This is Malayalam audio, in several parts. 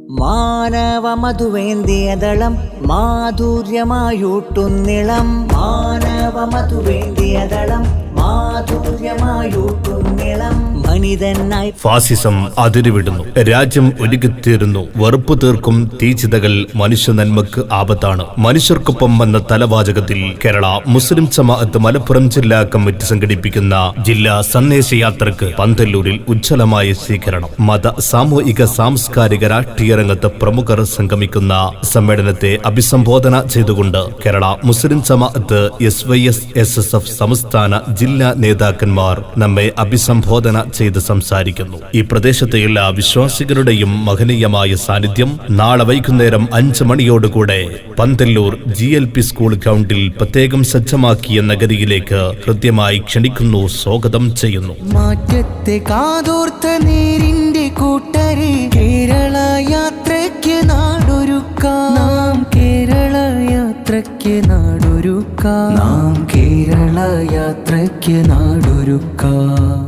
മാനവമധുവേന്തിയദളം മാധുര്യമായൂട്ടുന്നിളം മാനവമധുവേന്തിയദളം മാധുര്യമായൂട്ടുന്നിളം മനിതനായി ഫാസിസം അതിരുവിടുന്നു. രാജ്യം ഒരുക്കിത്തീരുന്നു. വെറുപ്പ് തീർക്കും തീച്ചിതകൾ മനുഷ്യ നന്മക്ക് ആപത്താണ്. മനുഷ്യർക്കൊപ്പം എന്ന തലവാചകത്തിൽ കേരള മുസ്ലിം ജമാഅത്ത് മലപ്പുറം ജില്ലാ കമ്മിറ്റി സംഘടിപ്പിക്കുന്ന ജില്ലാ സന്ദേശയാത്രക്ക് പന്തല്ലൂരിൽ ഉജ്ജ്വലമായ സ്വീകരണം. മത സാമൂഹിക സാംസ്കാരിക രാഷ്ട്രീയ രംഗത്ത് പ്രമുഖർ സംഗമിക്കുന്ന സമ്മേളനത്തെ അഭിസംബോധന ചെയ്തുകൊണ്ട് കേരള മുസ്ലിം ജമാഅത്ത് SYS SSF സംസ്ഥാന ജില്ലാ നേതാക്കന്മാർ നമ്മെ അഭിസംബോധന ചെയ്ത് സംസാരിക്കുന്നു. ഈ പ്രദേശത്തെ എല്ലാ വിശ്വാസികളുടെയും മഹനീയമായ സാന്നിധ്യം നാളെ വൈകുന്നേരം 5 മണിയോടുകൂടെ പന്തല്ലൂർ GLP സ്കൂൾ ഗ്രൗണ്ടിൽ പ്രത്യേകം സജ്ജമാക്കിയ നഗരിയിലേക്ക് ഹൃദ്യമായി ക്ഷണിക്കുന്നു, സ്വാഗതം ചെയ്യുന്നു. മാറ്റത്തെ കാതോർത്ത നേരിന്റെ കൂട്ടരെ കേരള യാത്രയ്ക്ക് നാടൊരുക്കാം. നാം കേരള യാത്രയ്ക്ക് നാടൊരുക്കാം. നാം കേരള യാത്രയ്ക്ക് നാടൊരുക്കാം.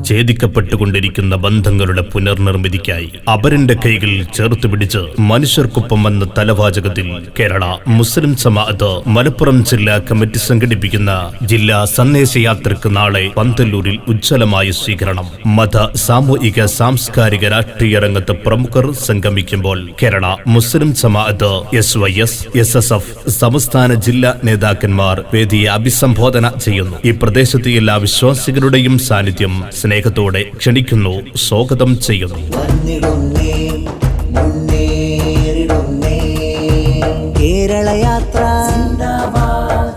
ഛേദിക്കപ്പെട്ടുകൊണ്ടിരിക്കുന്ന ബന്ധങ്ങളുടെ പുനർനിർമ്മിതിക്കായി അപരന്റെ കൈകൾ ചേർത്ത് പിടിച്ച് മനുഷ്യർക്കൊപ്പം എന്ന തലവാചകത്തിൽ കേരള മുസ്ലിം ജമാഅത്ത് മലപ്പുറം ജില്ലാ കമ്മിറ്റി സംഘടിപ്പിക്കുന്ന ജില്ലാ സന്ദേശയാത്രക്ക് നാളെ പന്തല്ലൂരിൽ ഉജ്ജ്വലമായ സ്വീകരണം. മത സാമൂഹിക സാംസ്കാരിക രാഷ്ട്രീയ രംഗത്ത് പ്രമുഖർ സംഗമിക്കുമ്പോൾ കേരള മുസ്ലിം ജമാഅത്ത് SYS SSF സംസ്ഥാന ജില്ലാ നേതാക്കന്മാർ വേദിയെ അഭിസംബോധന ചെയ്യുന്നു. ഈ പ്രദേശത്തെ എല്ലാ വിശ്വാസികളുടെയും സാന്നിധ്യം സ്നേഹത്തോടെ ക്ഷണിക്കുന്നു, സ്വാഗതം ചെയ്യുന്നു. കേരളയാത്ര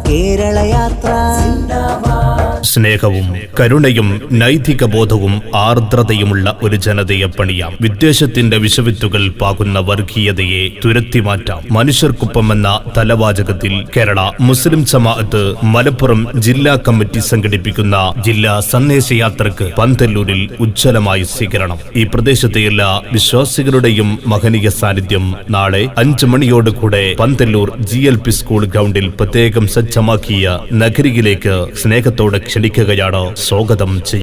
കേരളയാത്ര സ്നേഹവും കരുണയും നൈതിക ബോധവും ആർദ്രതയുമുള്ള ഒരു ജനതയെ പണിയാം. വിദ്വേഷത്തിന്റെ വിഷവിത്തുകൾ പാകുന്ന വർഗീയതയെ തുരത്തിമാറ്റാം. മനുഷ്യർക്കൊപ്പം എന്ന തലവാചകത്തിൽ കേരള മുസ്ലിം ജമാഅത്ത് മലപ്പുറം ജില്ലാ കമ്മിറ്റി സംഘടിപ്പിക്കുന്ന ജില്ലാ സന്ദേശയാത്രക്ക് പന്തല്ലൂരിൽ ഉജ്ജ്വലമായ സ്വീകരണം. ഈ പ്രദേശത്തെ എല്ലാ വിശ്വാസികളുടെയും മഹനീയ സാന്നിധ്യം നാളെ 5 മണിയോടുകൂടെ പന്തല്ലൂർ GLP സ്കൂൾ ഗ്രൗണ്ടിൽ പ്രത്യേകം സജ്ജമാക്കിയ നഗരിയിലേക്ക് സ്നേഹത്തോടെ ക്ഷണിക്കുകയാണ്, സ്വാഗതം ചെയ്യുന്നു.